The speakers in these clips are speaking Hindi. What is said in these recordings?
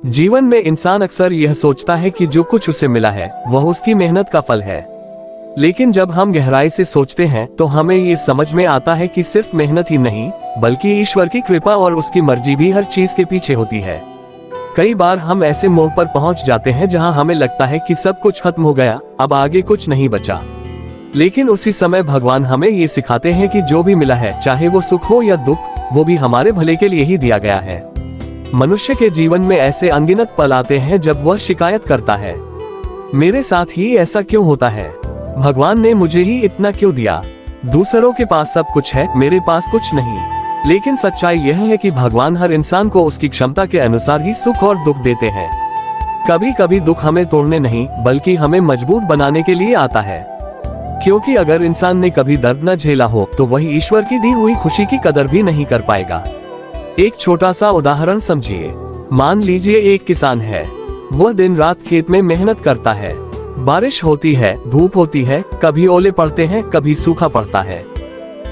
जीवन में इंसान अक्सर यह सोचता है कि जो कुछ उसे मिला है वह उसकी मेहनत का फल है। लेकिन जब हम गहराई से सोचते हैं तो हमें ये समझ में आता है कि सिर्फ मेहनत ही नहीं बल्कि ईश्वर की कृपा और उसकी मर्जी भी हर चीज के पीछे होती है। कई बार हम ऐसे मोड़ पर पहुंच जाते हैं जहां हमें लगता है कि सब कुछ खत्म हो गया, अब आगे कुछ नहीं बचा। लेकिन उसी समय भगवान हमें ये सिखाते हैं कि जो भी मिला है, चाहे वो सुख हो या दुख, वो भी हमारे भले के लिए ही दिया गया है। मनुष्य के जीवन में ऐसे अनगिनत पल आते हैं जब वह शिकायत करता है, मेरे साथ ही ऐसा क्यों होता है, भगवान ने मुझे ही इतना क्यों दिया, दूसरों के पास सब कुछ है, मेरे पास कुछ नहीं। लेकिन सच्चाई यह है कि भगवान हर इंसान को उसकी क्षमता के अनुसार ही सुख और दुख देते हैं। कभी कभी दुख हमें तोड़ने नहीं बल्कि हमें मजबूत बनाने के लिए आता है, क्योंकि अगर इंसान ने कभी दर्द न झेला हो तो वही ईश्वर की दी हुई खुशी की कदर भी नहीं कर पाएगा। एक छोटा सा उदाहरण समझिए। मान लीजिए एक किसान है, वह दिन रात खेत में मेहनत करता है। बारिश होती है, धूप होती है, कभी ओले पड़ते हैं, कभी सूखा पड़ता है।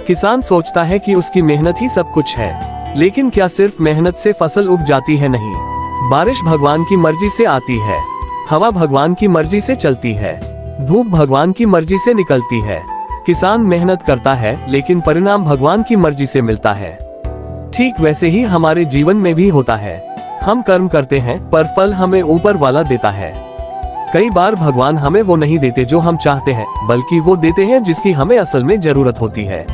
किसान सोचता है कि उसकी मेहनत ही सब कुछ है, लेकिन क्या सिर्फ मेहनत से फसल उग जाती है? नहीं। बारिश भगवान की मर्जी से आती है, हवा भगवान की मर्जी से चलती है, धूप भगवान की मर्जी से निकलती है। किसान मेहनत करता है लेकिन परिणाम भगवान की मर्जी से मिलता है। ठीक वैसे ही हमारे जीवन में भी होता है। हम कर्म करते हैं पर फल हमें ऊपर वाला देता है। कई बार भगवान हमें वो नहीं देते जो हम चाहते हैं, बल्कि वो देते हैं जिसकी हमें असल में जरूरत होती है।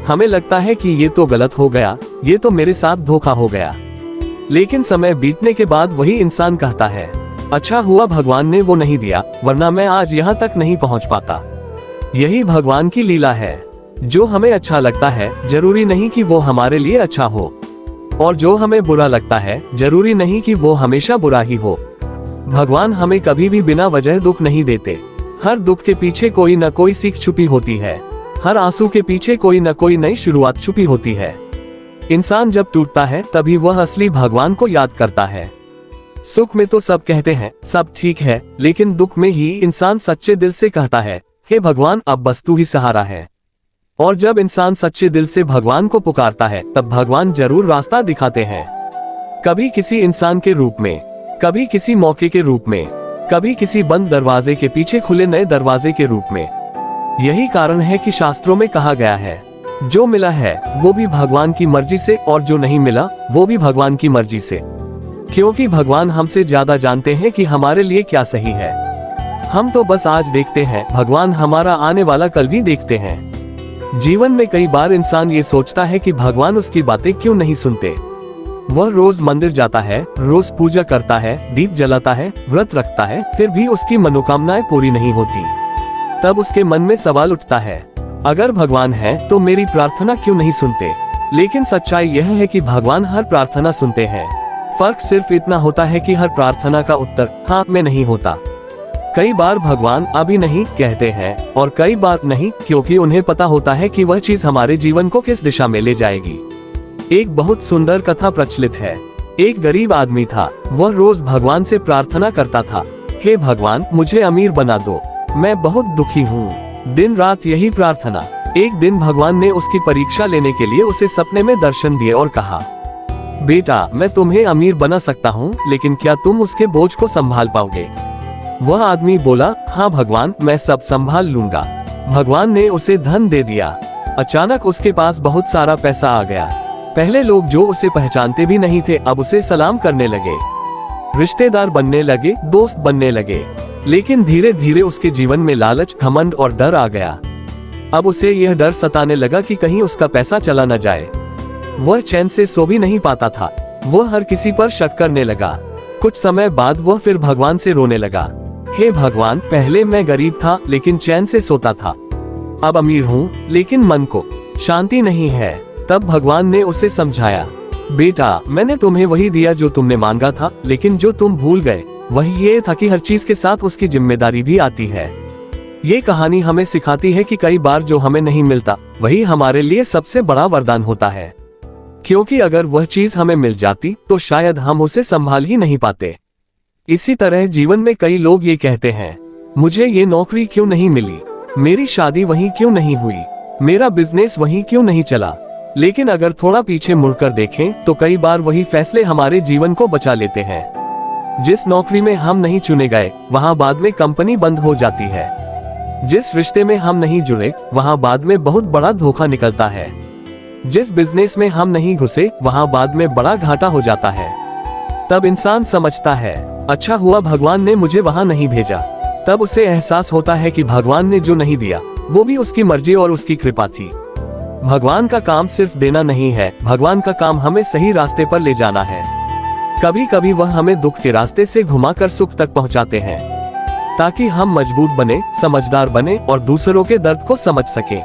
हमें लगता है कि ये तो गलत हो गया, ये तो मेरे साथ धोखा हो गया। लेकिन समय बीतने के बाद वही इंसान कहता है, अच्छा हुआ भगवान ने वो नहीं दिया, वरना मैं आज यहाँ तक नहीं पहुँच पाता। यही भगवान की लीला है। जो हमें अच्छा लगता है जरूरी नहीं कि वो हमारे लिए अच्छा हो, और जो हमें बुरा लगता है जरूरी नहीं कि वो हमेशा बुरा ही हो। भगवान हमें कभी भी बिना वजह दुख नहीं देते। हर दुख के पीछे कोई न कोई सीख छुपी होती है, हर आंसू के पीछे कोई न कोई नई शुरुआत छुपी होती है। इंसान जब टूटता है तभी वह असली भगवान को याद करता है। सुख में तो सब कहते हैं सब ठीक है, लेकिन दुख में ही इंसान सच्चे दिल से कहता है, हे भगवान अब बस तू ही सहारा है। और जब इंसान सच्चे दिल से भगवान को पुकारता है तब भगवान जरूर रास्ता दिखाते हैं। कभी किसी इंसान के रूप में, कभी किसी मौके के रूप में, कभी किसी बंद दरवाजे के पीछे खुले नए दरवाजे के रूप में। यही कारण है कि शास्त्रों में कहा गया है, जो मिला है वो भी भगवान की मर्जी से, और जो नहीं मिला वो भी भगवान की मर्जी से। क्योंकि भगवान हमसे ज्यादा जानते हैं कि हमारे लिए क्या सही है। हम तो बस आज देखते हैं, भगवान हमारा आने वाला कल भी देखते हैं। जीवन में कई बार इंसान ये सोचता है कि भगवान उसकी बातें क्यों नहीं सुनते। वह रोज मंदिर जाता है, रोज पूजा करता है, दीप जलाता है, व्रत रखता है, फिर भी उसकी मनोकामनाएं पूरी नहीं होती। तब उसके मन में सवाल उठता है, अगर भगवान है तो मेरी प्रार्थना क्यों नहीं सुनते? लेकिन सच्चाई यह है कि भगवान हर प्रार्थना सुनते हैं। फर्क सिर्फ इतना होता है कि हर प्रार्थना का उत्तर हाँ में नहीं होता। कई बार भगवान अभी नहीं कहते हैं, और कई बार नहीं, क्योंकि उन्हें पता होता है कि वह चीज हमारे जीवन को किस दिशा में ले जाएगी। एक बहुत सुंदर कथा प्रचलित है। एक गरीब आदमी था, वह रोज भगवान से प्रार्थना करता था, हे भगवान मुझे अमीर बना दो, मैं बहुत दुखी हूँ। दिन रात यही प्रार्थना। एक दिन भगवान ने उसकी परीक्षा लेने के लिए उसे सपने में दर्शन दिए और कहा, बेटा मैं तुम्हें अमीर बना सकता हूँ, लेकिन क्या तुम उसके बोझ को संभाल पाओगे? वह आदमी बोला, हाँ भगवान मैं सब संभाल लूंगा। भगवान ने उसे धन दे दिया। अचानक उसके पास बहुत सारा पैसा आ गया। पहले लोग जो उसे पहचानते भी नहीं थे अब उसे सलाम करने लगे, रिश्तेदार बनने लगे, दोस्त बनने लगे। लेकिन धीरे धीरे उसके जीवन में लालच, घमंड और डर आ गया। अब उसे यह डर सताने लगा कि कहीं उसका पैसा चला न जाए। वह चैन से सो भी नहीं पाता था। वह हर किसी पर शक करने लगा। कुछ समय बाद वह फिर भगवान से रोने लगा, हे भगवान पहले मैं गरीब था लेकिन चैन से सोता था, अब अमीर हूँ लेकिन मन को शांति नहीं है। तब भगवान ने उसे समझाया, बेटा मैंने तुम्हें वही दिया जो तुमने मांगा था, लेकिन जो तुम भूल गए वही ये था कि हर चीज के साथ उसकी जिम्मेदारी भी आती है। ये कहानी हमें सिखाती है कि कई बार जो हमें नहीं मिलता वही हमारे लिए सबसे बड़ा वरदान होता है, क्योंकि अगर वह चीज हमें मिल जाती तो शायद हम उसे संभाल ही नहीं पाते। इसी तरह जीवन में कई लोग ये कहते हैं, मुझे ये नौकरी क्यों नहीं मिली, मेरी शादी वहीं क्यों नहीं हुई, मेरा बिजनेस वहीं क्यों नहीं चला। लेकिन अगर थोड़ा पीछे मुड़कर देखें तो कई बार वही फैसले हमारे जीवन को बचा लेते हैं। जिस नौकरी में हम नहीं चुने गए वहाँ बाद में कंपनी बंद हो जाती है। जिस रिश्ते में हम नहीं जुड़े वहाँ बाद में बहुत बड़ा धोखा निकलता है। जिस बिजनेस में हम नहीं घुसे वहाँ बाद में बड़ा घाटा हो जाता है। तब इंसान समझता है अच्छा हुआ भगवान ने मुझे वहाँ नहीं भेजा। तब उसे एहसास होता है कि भगवान ने जो नहीं दिया वो भी उसकी मर्जी और उसकी कृपा थी। भगवान का काम सिर्फ देना नहीं है, भगवान का काम हमें सही रास्ते पर ले जाना है। कभी कभी वह हमें दुख के रास्ते से घुमाकर सुख तक पहुंचाते हैं ताकि हम मजबूत बने, समझदार बने और दूसरों के दर्द को समझ सके।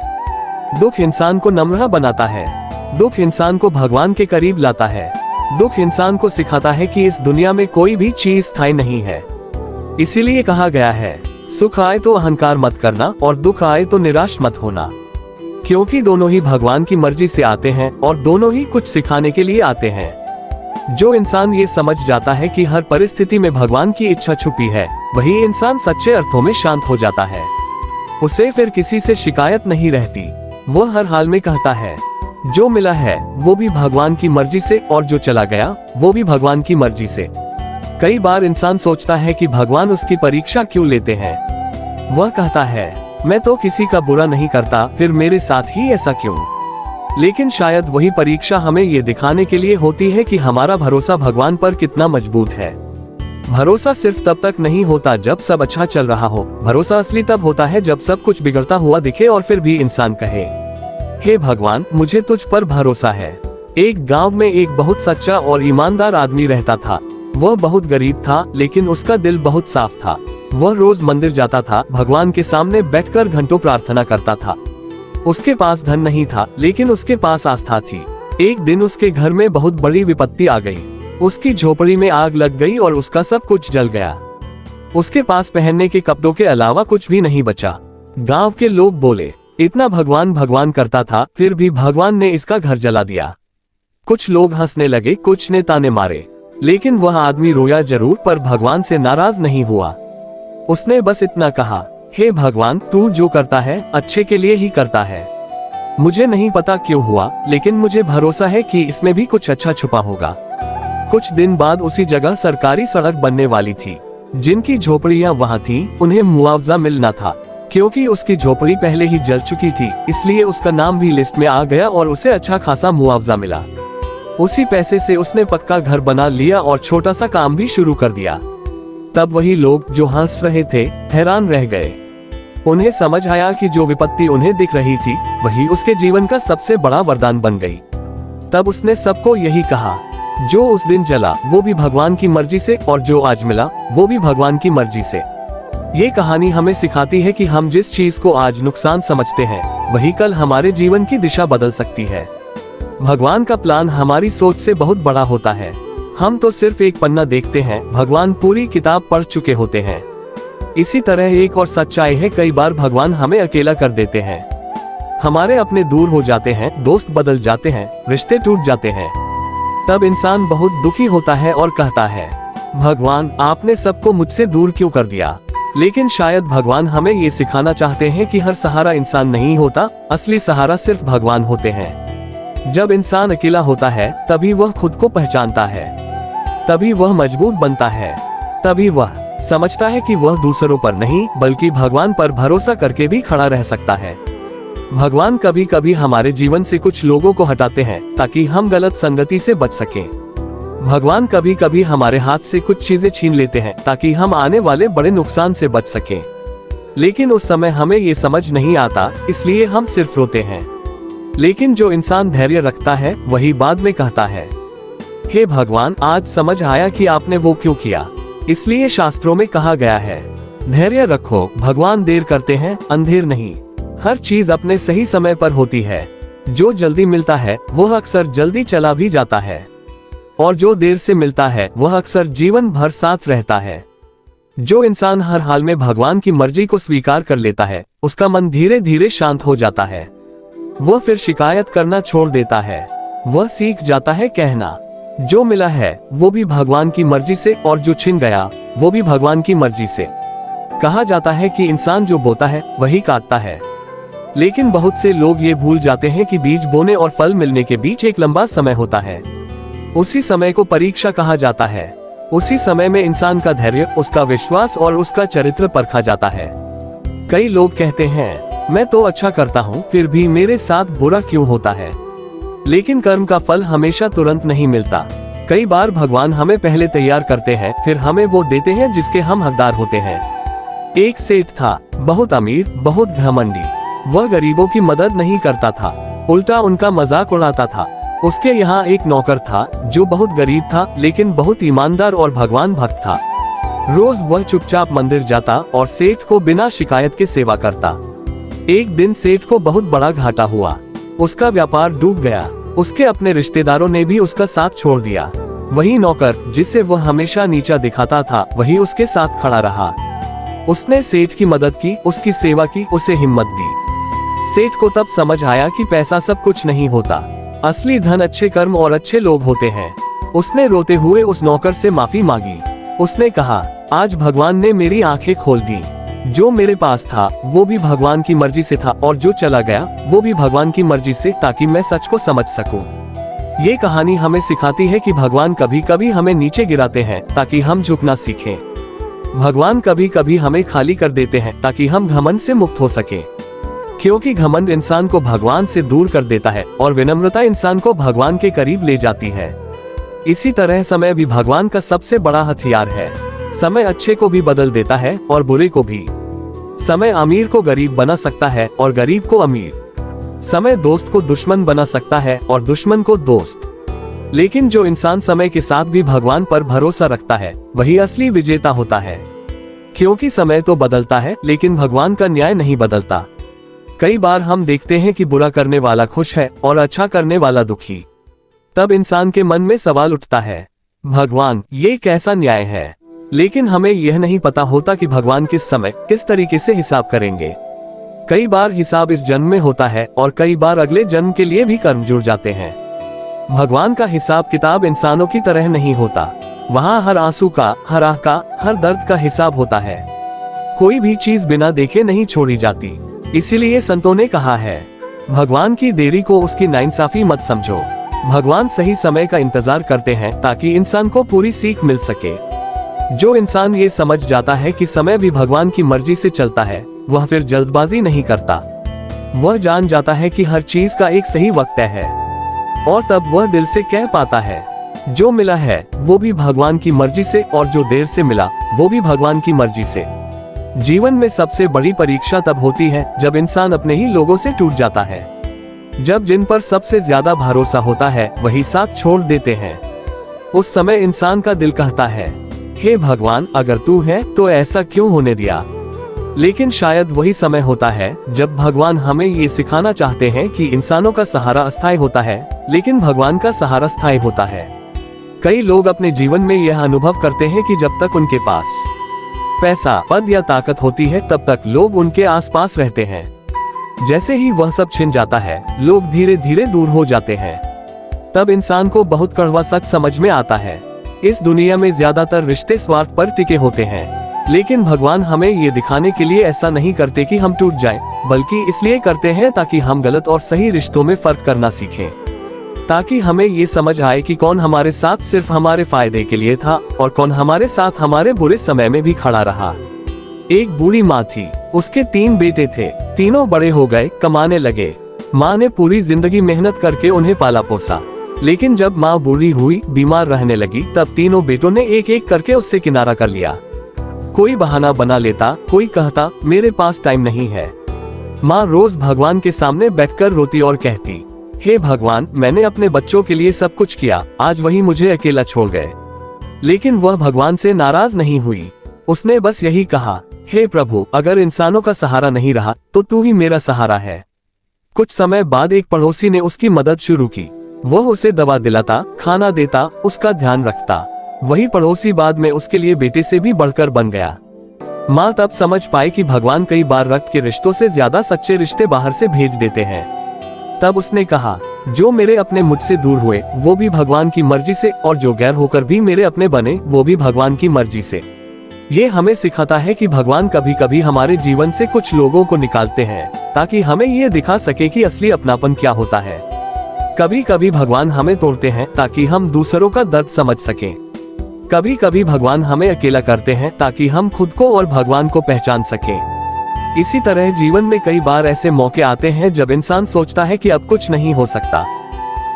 दुख इंसान को नम्र बनाता है। दुख इंसान को भगवान के करीब लाता है। दुख इंसान को सिखाता है कि इस दुनिया में कोई भी चीज स्थायी नहीं है। इसीलिए कहा गया है सुख आए तो अहंकार मत करना और दुख आए तो निराश मत होना, क्योंकि दोनों ही भगवान की मर्जी से आते हैं और दोनों ही कुछ सिखाने के लिए आते हैं। जो इंसान ये समझ जाता है कि हर परिस्थिति में भगवान की इच्छा छुपी है, वही इंसान सच्चे अर्थों में शांत हो जाता है। उसे फिर किसी से शिकायत नहीं रहती। वह हर हाल में कहता है जो मिला है वो भी भगवान की मर्जी से और जो चला गया वो भी भगवान की मर्जी से। कई बार इंसान सोचता है कि भगवान उसकी परीक्षा क्यों लेते हैं। वह कहता है मैं तो किसी का बुरा नहीं करता, फिर मेरे साथ ही ऐसा क्यों। लेकिन शायद वही परीक्षा हमें ये दिखाने के लिए होती है कि हमारा भरोसा भगवान पर कितना मजबूत है। भरोसा सिर्फ तब तक नहीं होता जब सब अच्छा चल रहा हो। भरोसा असली तब होता है जब सब कुछ बिगड़ता हुआ दिखे और फिर भी इंसान कहे हे भगवान मुझे तुझ पर भरोसा है। एक गांव में एक बहुत सच्चा और ईमानदार आदमी रहता था। वह बहुत गरीब था लेकिन उसका दिल बहुत साफ था। वह रोज मंदिर जाता था, भगवान के सामने बैठकर घंटों प्रार्थना करता था। उसके पास धन नहीं था लेकिन उसके पास आस्था थी। एक दिन उसके घर में बहुत बड़ी विपत्ति आ गई। उसकी झोपड़ी में आग लग गई और उसका सब कुछ जल गया। उसके पास पहनने के कपड़ों के अलावा कुछ भी नहीं बचा। गांव के लोग बोले इतना भगवान भगवान करता था फिर भी भगवान ने इसका घर जला दिया। कुछ लोग हंसने लगे, कुछ ने ताने मारे, लेकिन वह आदमी रोया जरूर पर भगवान से नाराज नहीं हुआ। उसने बस इतना कहा हे भगवान तू जो करता है अच्छे के लिए ही करता है। मुझे नहीं पता क्यों हुआ लेकिन मुझे भरोसा है कि इसमें भी कुछ अच्छा छुपा होगा। कुछ दिन बाद उसी जगह सरकारी सड़क बनने वाली थी। जिनकी झोपड़ियां वहां थी उन्हें मुआवजा मिलना था। क्योंकि उसकी झोपड़ी पहले ही जल चुकी थी इसलिए उसका नाम भी लिस्ट में आ गया और उसे अच्छा खासा मुआवजा मिला। उसी पैसे से उसने पक्का घर बना लिया और छोटा सा काम भी शुरू कर दिया। तब वही लोग जो हंस रहे थे हैरान रह गए। उन्हें समझ आया कि जो विपत्ति उन्हें दिख रही थी वही उसके जीवन का सबसे बड़ा वरदान बन गई। तब उसने सबको यही कहा जो उस दिन जला वो भी भगवान की मर्जी से और जो आज मिला वो भी भगवान की मर्जी से। ये कहानी हमें सिखाती है कि हम जिस चीज को आज नुकसान समझते हैं वही कल हमारे जीवन की दिशा बदल सकती है। भगवान का प्लान हमारी सोच से बहुत बड़ा होता है। हम तो सिर्फ एक पन्ना देखते हैं, भगवान पूरी किताब पढ़ चुके होते हैं। इसी तरह एक और सच्चाई है, कई बार भगवान हमें अकेला कर देते हैं। हमारे अपने दूर हो जाते हैं, दोस्त बदल जाते हैं, रिश्ते टूट जाते हैं। तब इंसान बहुत दुखी होता है और कहता है भगवान आपने सबको मुझसे दूर क्यों कर दिया। लेकिन शायद भगवान हमें ये सिखाना चाहते हैं कि हर सहारा इंसान नहीं होता, असली सहारा सिर्फ भगवान होते हैं। जब इंसान अकेला होता है तभी वह खुद को पहचानता है, तभी वह मजबूत बनता है, तभी वह समझता है कि वह दूसरों पर नहीं बल्कि भगवान पर भरोसा करके भी खड़ा रह सकता है। भगवान कभी कभी हमारे जीवन से कुछ लोगों को हटाते हैं ताकि हम गलत संगति से बच सकें। भगवान कभी कभी हमारे हाथ से कुछ चीजें छीन लेते हैं ताकि हम आने वाले बड़े नुकसान से बच सकें। लेकिन उस समय हमें ये समझ नहीं आता, इसलिए हम सिर्फ रोते हैं। लेकिन जो इंसान धैर्य रखता है वही बाद में कहता है हे भगवान आज समझ आया कि आपने वो क्यों किया। इसलिए शास्त्रों में कहा गया है धैर्य रखो, भगवान देर करते हैं अंधेर नहीं। हर चीज अपने सही समय पर होती है। जो जल्दी मिलता है वह अक्सर जल्दी चला भी जाता है और जो देर से मिलता है वह अक्सर जीवन भर साथ रहता है। जो इंसान हर हाल में भगवान की मर्जी को स्वीकार कर लेता है उसका मन धीरे धीरे शांत हो जाता है। वह फिर शिकायत करना छोड़ देता है। वह सीख जाता है कहना जो मिला है वो भी भगवान की मर्जी से और जो छिन गया वो भी भगवान की मर्जी से। कहा जाता है कि इंसान जो बोता है वही काटता है, लेकिन बहुत से लोग ये भूल जाते हैं कि बीज बोने और फल मिलने के बीच एक लंबा समय होता है। उसी समय को परीक्षा कहा जाता है। उसी समय में इंसान का धैर्य, उसका विश्वास और उसका चरित्र परखा जाता है। कई लोग कहते हैं, मैं तो अच्छा करता हूँ, फिर भी मेरे साथ बुरा क्यों होता है। लेकिन कर्म का फल हमेशा तुरंत नहीं मिलता। कई बार भगवान हमें पहले तैयार करते हैं, फिर हमें वो देते हैं जिसके हम हकदार होते हैं। एक सेठ था, बहुत अमीर, बहुत घमंडी। वह गरीबों की मदद नहीं करता था, उल्टा उनका मजाक उड़ाता था। उसके यहाँ एक नौकर था जो बहुत गरीब था, लेकिन बहुत ईमानदार और भगवान भक्त था। रोज वह चुपचाप मंदिर जाता और सेठ को बिना शिकायत के सेवा करता। एक दिन सेठ को बहुत बड़ा घाटा हुआ, उसका व्यापार डूब गया। उसके अपने रिश्तेदारों ने भी उसका साथ छोड़ दिया। वही नौकर जिसे वह हमेशा नीचा दिखाता था, वही उसके साथ खड़ा रहा। उसने सेठ की मदद की, उसकी सेवा की, उसे हिम्मत दी। सेठ को तब समझ आया कि पैसा सब कुछ नहीं होता, असली धन अच्छे कर्म और अच्छे लोग होते हैं। उसने रोते हुए उस नौकर से माफी मांगी। उसने कहा, आज भगवान ने मेरी आंखें खोल दी। जो मेरे पास था वो भी भगवान की मर्जी से था, और जो चला गया वो भी भगवान की मर्जी से, ताकि मैं सच को समझ सकूं। ये कहानी हमें सिखाती है कि भगवान कभी कभी हमें नीचे गिराते हैं ताकि हम झुकना सीखें। भगवान कभी कभी हमें खाली कर देते हैं ताकि हम घमंड से मुक्त हो सके, क्योंकि घमंड इंसान को भगवान से दूर कर देता है और विनम्रता इंसान को भगवान के करीब ले जाती है। इसी तरह समय भी भगवान का सबसे बड़ा हथियार है। समय अच्छे को भी बदल देता है और बुरे को भी। समय अमीर को गरीब बना सकता है और गरीब को अमीर। समय दोस्त को दुश्मन बना सकता है और दुश्मन को दोस्त। लेकिन जो इंसान समय के साथ भी भगवान पर भरोसा रखता है, वही असली विजेता होता है। क्योंकि समय तो बदलता है, लेकिन भगवान का न्याय नहीं बदलता। कई बार हम देखते हैं कि बुरा करने वाला खुश है और अच्छा करने वाला दुखी। तब इंसान के मन में सवाल उठता है, भगवान ये कैसा न्याय है। लेकिन हमें यह नहीं पता होता कि भगवान किस समय किस तरीके से हिसाब करेंगे। कई बार हिसाब इस जन्म में होता है और कई बार अगले जन्म के लिए भी कर्म जुड़ जाते हैं। भगवान का हिसाब किताब इंसानों की तरह नहीं होता। वहाँ हर आंसू का, हर आह का, हर दर्द का हिसाब होता है। कोई भी चीज बिना देखे नहीं छोड़ी जाती। इसीलिए संतों ने कहा है, भगवान की देरी को उसकी नाइंसाफी मत समझो। भगवान सही समय का इंतजार करते हैं ताकि इंसान को पूरी सीख मिल सके। जो इंसान ये समझ जाता है कि समय भी भगवान की मर्जी से चलता है, वह फिर जल्दबाजी नहीं करता। वह जान जाता है कि हर चीज का एक सही वक्त है, और तब वह दिल से कह पाता है, जो मिला है वो भी भगवान की मर्जी से, और जो देर से मिला वो भी भगवान की मर्जी से। जीवन में सबसे बड़ी परीक्षा तब होती है जब इंसान अपने ही लोगों से टूट जाता है। जब जिन पर सबसे ज्यादा भरोसा होता है वही साथ छोड़ देते हैं। उस समय इंसान का दिल कहता है, हे भगवान, अगर तू है तो ऐसा क्यों होने दिया। लेकिन शायद वही समय होता है जब भगवान हमें ये सिखाना चाहते हैं कि इंसानों का सहारा अस्थायी होता है, लेकिन भगवान का सहारा स्थायी होता है। कई लोग अपने जीवन में यह अनुभव करते हैं कि जब तक उनके पास पैसा, पद या ताकत होती है, तब तक लोग उनके आसपास रहते हैं। जैसे ही वह सब छिन जाता है, लोग धीरे धीरे दूर हो जाते हैं। तब इंसान को बहुत कड़वा सच समझ में आता है। इस दुनिया में ज्यादातर रिश्ते स्वार्थ पर टिके होते हैं, लेकिन भगवान हमें ये दिखाने के लिए ऐसा नहीं करते कि हम टूट जाएं, बल्कि इसलिए करते हैं ताकि हम गलत और सही रिश्तों में फर्क करना सीखें, ताकि हमें ये समझ आए कि कौन हमारे साथ सिर्फ हमारे फायदे के लिए था और कौन हमारे साथ हमारे बुरे समय में भी खड़ा रहा। एक बूढ़ी माँ थी, उसके 3 बेटे थे। तीनों बड़े हो गए, कमाने लगे। माँ ने पूरी जिंदगी मेहनत करके उन्हें पाला पोसा। लेकिन जब माँ बूढ़ी हुई, बीमार रहने लगी, तब तीनों बेटों ने एक एक करके उससे किनारा कर लिया। कोई बहाना बना लेता, कोई कहता मेरे पास टाइम नहीं है। माँ रोज भगवान के सामने बैठकर रोती और कहती, हे भगवान, मैंने अपने बच्चों के लिए सब कुछ किया, आज वही मुझे अकेला छोड़ गए। लेकिन वह भगवान से नाराज नहीं हुई। उसने बस यही कहा, हे प्रभु, अगर इंसानों का सहारा नहीं रहा तो तू ही मेरा सहारा है। कुछ समय बाद एक पड़ोसी ने उसकी मदद शुरू की। वह उसे दवा दिलाता, खाना देता, उसका ध्यान रखता। वही पड़ोसी बाद में उसके लिए बेटे से भी बढ़कर बन गया। माँ तब समझ पाई कि भगवान कई बार रक्त के रिश्तों से ज्यादा सच्चे रिश्ते बाहर से भेज देते हैं। तब उसने कहा, जो मेरे अपने मुझसे दूर हुए वो भी भगवान की मर्जी से, और जो गैर होकर भी मेरे अपने बने वो भी भगवान की मर्जी से। ये हमें सिखाता है कि भगवान कभी कभी हमारे जीवन से कुछ लोगों को निकालते हैं ताकि हमें ये दिखा सके कि असली अपनापन क्या होता है। कभी कभी भगवान हमें तोड़ते हैं ताकि हम दूसरों का दर्द समझ सकें। कभी कभी भगवान हमें अकेला करते हैं ताकि हम खुद को और भगवान को पहचान सकें। इसी तरह जीवन में कई बार ऐसे मौके आते हैं जब इंसान सोचता है कि अब कुछ नहीं हो सकता,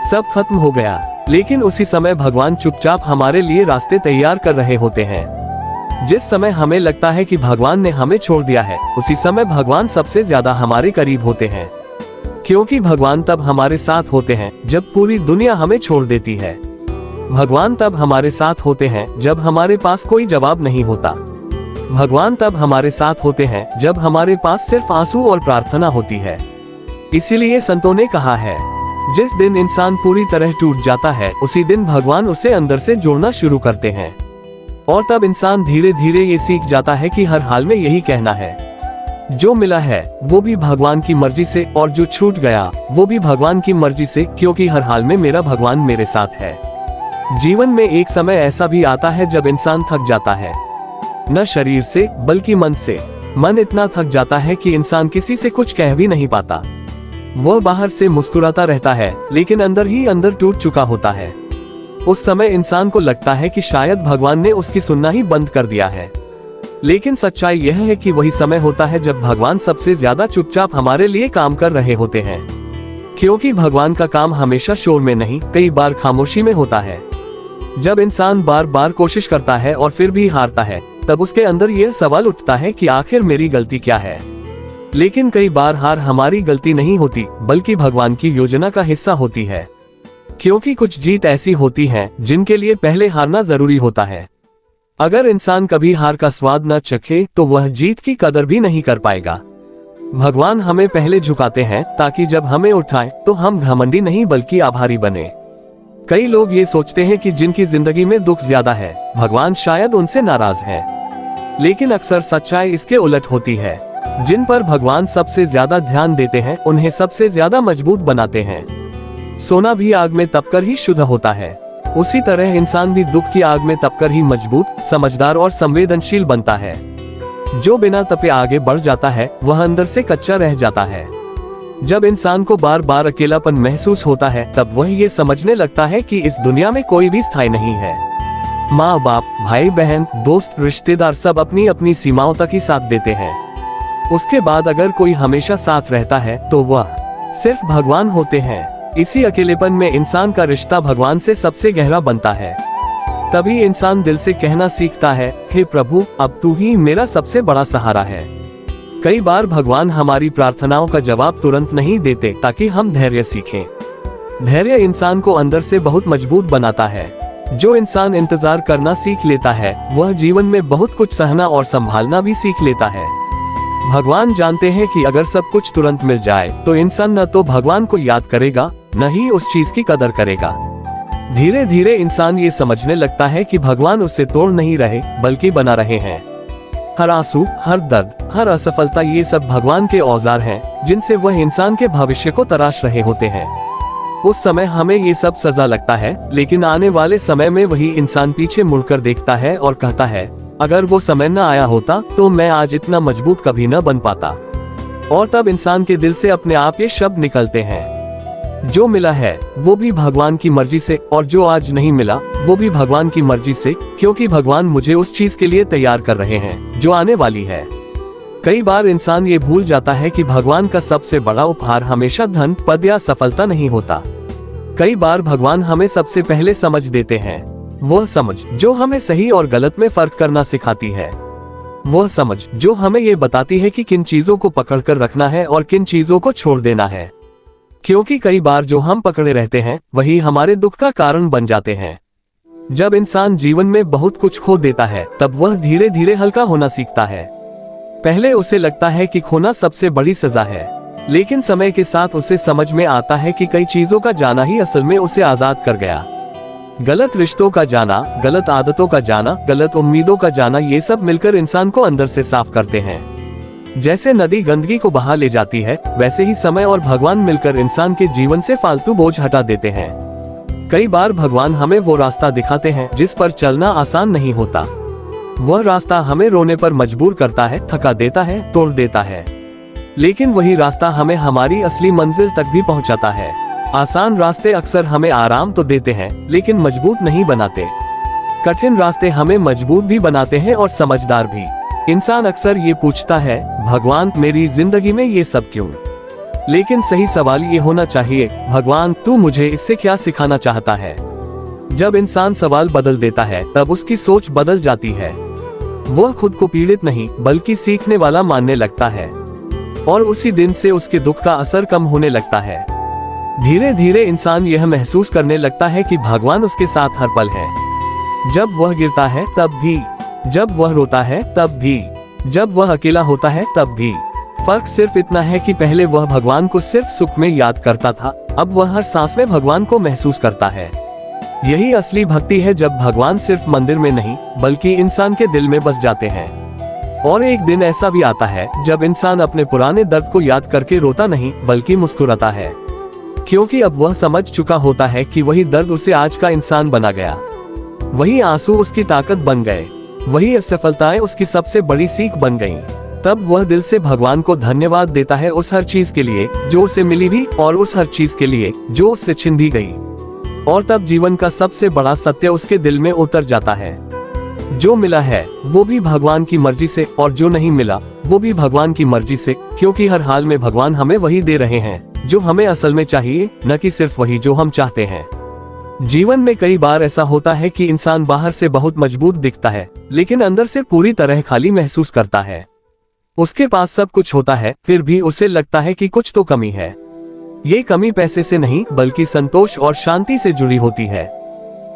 सब खत्म हो गया, लेकिन उसी समय भगवान चुपचाप हमारे लिए रास्ते तैयार कर रहे होते हैं। जिस समय हमें लगता है कि भगवान ने हमें छोड़ दिया है, उसी समय भगवान सबसे ज्यादा हमारे करीब होते हैं, क्योंकि भगवान तब हमारे साथ होते हैं जब पूरी दुनिया हमें छोड़ देती है। भगवान तब हमारे साथ होते हैं जब हमारे पास कोई जवाब नहीं होता। भगवान तब हमारे साथ होते हैं जब हमारे पास सिर्फ आंसू और प्रार्थना होती है। इसीलिए संतों ने कहा है, जिस दिन इंसान पूरी तरह टूट जाता है, उसी दिन भगवान उसे अंदर से जोड़ना शुरू करते हैं। और तब इंसान धीरे धीरे ये सीख जाता है कि हर हाल में यही कहना है, जो मिला है वो भी भगवान की मर्जी से, और जो छूट गया वो भी भगवान की मर्जी से, क्योंकि हर हाल में मेरा भगवान मेरे साथ है। जीवन में एक समय ऐसा भी आता है जब इंसान थक जाता है, न शरीर से बल्कि मन से। मन इतना थक जाता है कि इंसान किसी से कुछ कह भी नहीं पाता। वह बाहर से मुस्कुराता रहता है, लेकिन अंदर ही अंदर टूट चुका होता है। उस समय इंसान को लगता है कि शायद भगवान ने उसकी सुनना ही बंद कर दिया है। लेकिन सच्चाई यह है कि वही समय होता है जब भगवान सबसे ज्यादा चुपचाप हमारे लिए काम कर रहे होते हैं, क्योंकि भगवान का काम हमेशा शोर में नहीं, कई बार खामोशी में होता है। जब इंसान बार बार कोशिश करता है और फिर भी हारता है, तब उसके अंदर यह सवाल उठता है कि आखिर मेरी गलती क्या है। लेकिन कई बार हार हमारी गलती नहीं होती, बल्कि भगवान की योजना का हिस्सा होती है, क्योंकि कुछ जीत ऐसी होती हैं जिनके लिए पहले हारना जरूरी होता है। अगर इंसान कभी हार का स्वाद न चखे तो वह जीत की कदर भी नहीं कर पाएगा। भगवान हमें पहले झुकाते हैं ताकि जब हमें उठाएं तो हम घमंडी नहीं बल्कि आभारी बने। कई लोग ये सोचते हैं कि जिनकी जिंदगी में दुख ज्यादा है, भगवान शायद उनसे नाराज है, लेकिन अक्सर सच्चाई इसके उलट होती है। जिन पर भगवान सबसे ज्यादा ध्यान देते हैं, उन्हें सबसे ज्यादा मजबूत बनाते हैं। सोना भी आग में तपकर ही शुद्ध होता है, उसी तरह इंसान भी दुख की आग में तपकर ही मजबूत, समझदार और संवेदनशील बनता है। जो बिना तपे आगे बढ़ जाता है, वह अंदर से कच्चा रह जाता है। जब इंसान को बार बार अकेलापन महसूस होता है, तब वह ये समझने लगता है कि इस दुनिया में कोई भी स्थायी नहीं है। माँ बाप, भाई बहन, दोस्त, रिश्तेदार सब अपनी अपनी सीमाओं तक ही साथ देते हैं। उसके बाद अगर कोई हमेशा साथ रहता है तो वह सिर्फ भगवान होते हैं। इसी अकेलेपन में इंसान का रिश्ता भगवान से सबसे गहरा बनता है। तभी इंसान दिल से कहना सीखता है, हे प्रभु, अब तू ही मेरा सबसे बड़ा सहारा है। कई बार भगवान हमारी प्रार्थनाओं का जवाब तुरंत नहीं देते ताकि हम धैर्य सीखें। धैर्य इंसान को अंदर से बहुत मजबूत बनाता है। जो इंसान इंतजार करना सीख लेता है, वह जीवन में बहुत कुछ सहना और संभालना भी सीख लेता है। भगवान जानते हैं कि अगर सब कुछ तुरंत मिल जाए तो इंसान न तो भगवान को याद करेगा, न ही उस चीज की कदर करेगा। धीरे धीरे इंसान ये समझने लगता है कि भगवान उसे तोड़ नहीं रहे बल्कि बना रहे हैं। हर आंसू, हर दर्द, हर असफलता, ये सब भगवान के औजार हैं जिनसे वह इंसान के भविष्य को तराश रहे होते हैं। उस समय हमें ये सब सजा लगता है, लेकिन आने वाले समय में वही इंसान पीछे मुड़कर देखता है और कहता है, अगर वो समय न आया होता तो मैं आज इतना मजबूत कभी न बन पाता। और तब इंसान के दिल से अपने आप ये शब्द निकलते हैं, जो मिला है वो भी भगवान की मर्जी से, और जो आज नहीं मिला वो भी भगवान की मर्जी से, क्योंकि भगवान मुझे उस चीज के लिए तैयार कर रहे हैं जो आने वाली है। कई बार इंसान ये भूल जाता है कि भगवान का सबसे बड़ा उपहार हमेशा धन, पद या सफलता नहीं होता। कई बार भगवान हमें सबसे पहले समझ देते हैं, वह समझ जो हमें सही और गलत में फर्क करना सिखाती है। वह समझ जो हमें ये बताती है कि किन चीजों को पकड़कर रखना है और किन चीजों को छोड़ देना है, क्योंकि कई बार जो हम पकड़े रहते हैं वही हमारे दुख का कारण बन जाते हैं। जब इंसान जीवन में बहुत कुछ खो देता है, तब वह धीरे धीरे हल्का होना सीखता है। पहले उसे लगता है कि खोना सबसे बड़ी सजा है, लेकिन समय के साथ उसे समझ में आता है कि कई चीजों का जाना ही असल में उसे आजाद कर गया। गलत रिश्तों का जाना, गलत आदतों का जाना, गलत उम्मीदों का जाना, ये सब मिलकर इंसान को अंदर से साफ करते हैं। जैसे नदी गंदगी को बहा ले जाती है, वैसे ही समय और भगवान मिलकर इंसान के जीवन से फालतू बोझ हटा देते हैं। कई बार भगवान हमें वो रास्ता दिखाते हैं जिस पर चलना आसान नहीं होता। वह रास्ता हमें रोने पर मजबूर करता है, थका देता है, तोड़ देता है, लेकिन वही रास्ता हमें हमारी असली मंजिल तक भी पहुंचाता है। आसान रास्ते अक्सर हमें आराम तो देते हैं, लेकिन मजबूत नहीं बनाते। कठिन रास्ते हमें मजबूत भी बनाते हैं और समझदार भी। इंसान अक्सर ये पूछता है, भगवान मेरी जिंदगी में ये सब क्यों? लेकिन सही सवाल ये होना चाहिए, भगवान तू मुझे इससे क्या सिखाना चाहता है? जब इंसान सवाल बदल देता है तब उसकी सोच बदल जाती है। वह खुद को पीड़ित नहीं बल्कि सीखने वाला मानने लगता है और उसी दिन से उसके दुख का असर कम होने लगता है। धीरे धीरे इंसान यह महसूस करने लगता है कि भगवान उसके साथ हर पल है। जब वह गिरता है तब भी, जब वह रोता है तब भी, जब वह अकेला होता है तब भी। फर्क सिर्फ इतना है कि पहले वह भगवान को सिर्फ सुख में याद करता था, अब वह हर सांस में भगवान को महसूस करता है। यही असली भक्ति है, जब भगवान सिर्फ मंदिर में नहीं बल्कि इंसान के दिल में बस जाते हैं। और एक दिन ऐसा भी आता है जब इंसान अपने पुराने दर्द को याद करके रोता नहीं बल्कि मुस्कुराता है, क्योंकि अब वह समझ चुका होता है कि वही दर्द उसे आज का इंसान बना गया, वही आंसू उसकी ताकत बन गए, वही असफलताएं उसकी सबसे बड़ी सीख बन गईं। तब वह दिल से भगवान को धन्यवाद देता है उस हर चीज के लिए जो उसे मिली भी और उस हर चीज के लिए जो उससे छिन भी गई। और तब जीवन का सबसे बड़ा सत्य उसके दिल में उतर जाता है, जो मिला है वो भी भगवान की मर्जी से और जो नहीं मिला वो भी भगवान की मर्जी से, क्योंकि हर हाल में भगवान हमें वही दे रहे हैं जो हमें असल में चाहिए, न कि सिर्फ वही जो हम चाहते हैं। जीवन में कई बार ऐसा होता है कि इंसान बाहर से बहुत मजबूत दिखता है लेकिन अंदर से पूरी तरह खाली महसूस करता है। उसके पास सब कुछ होता है फिर भी उसे लगता है कि कुछ तो कमी है। ये कमी पैसे से नहीं बल्कि संतोष और शांति से जुड़ी होती है।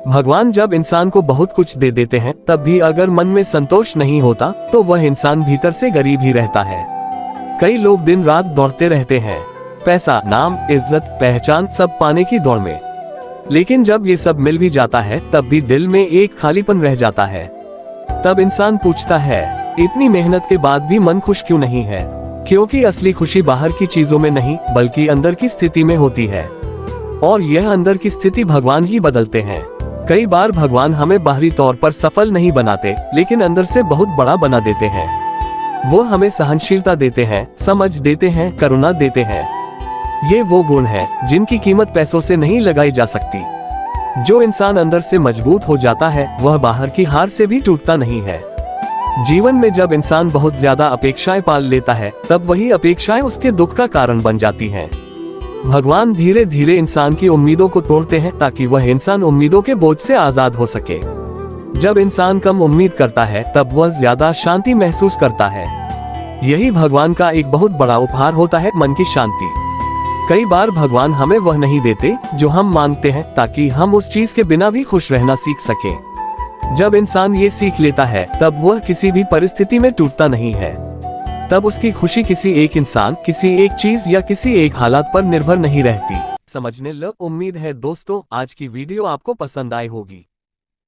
भगवान जब इंसान को बहुत कुछ दे देते हैं तब भी अगर मन में संतोष नहीं होता तो वह इंसान भीतर से गरीब ही रहता है। कई लोग दिन रात दौड़ते रहते हैं, पैसा, नाम, इज्जत, पहचान सब पाने की दौड़ में, लेकिन जब ये सब मिल भी जाता है तब भी दिल में एक खालीपन रह जाता है। तब इंसान पूछता है, इतनी मेहनत के बाद भी मन खुश क्यों नहीं है? क्योंकि असली खुशी बाहर की चीजों में नहीं बल्कि अंदर की स्थिति में होती है, और यह अंदर की स्थिति भगवान ही बदलते हैं। कई बार भगवान हमें बाहरी तौर पर सफल नहीं बनाते लेकिन अंदर से बहुत बड़ा बना देते हैं। वो हमें सहनशीलता देते हैं, समझ देते हैं, करुणा देते हैं। ये वो गुण हैं जिनकी कीमत पैसों से नहीं लगाई जा सकती। जो इंसान अंदर से मजबूत हो जाता है वह बाहर की हार से भी टूटता नहीं है। जीवन में जब इंसान बहुत ज्यादा अपेक्षाएं पाल लेता है तब वही अपेक्षाएं उसके दुख का कारण बन जाती हैं। भगवान धीरे धीरे इंसान की उम्मीदों को तोड़ते हैं ताकि वह इंसान उम्मीदों के बोझ से आजाद हो सके। जब इंसान कम उम्मीद करता है तब वह ज्यादा शांति महसूस करता है। यही भगवान का एक बहुत बड़ा उपहार होता है, मन की शांति। कई बार भगवान हमें वह नहीं देते जो हम मांगते हैं ताकि हम उस चीज के बिना भी खुश रहना सीख सके। जब इंसान ये सीख लेता है तब वह किसी भी परिस्थिति में टूटता नहीं है। तब उसकी खुशी किसी एक इंसान, किसी एक चीज या किसी एक हालात पर निर्भर नहीं रहती। समझने लग उम्मीद है दोस्तों आज की वीडियो आपको पसंद आई होगी।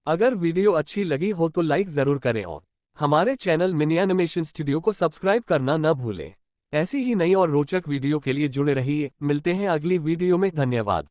अगर वीडियो अच्छी लगी हो तो लाइक जरूर करें और हमारे चैनल मिनी एनिमेशन स्टूडियो को सब्सक्राइब करना न भूलें। ऐसी ही नई और रोचक वीडियो के लिए जुड़े रहिए। मिलते हैं अगली वीडियो में। धन्यवाद।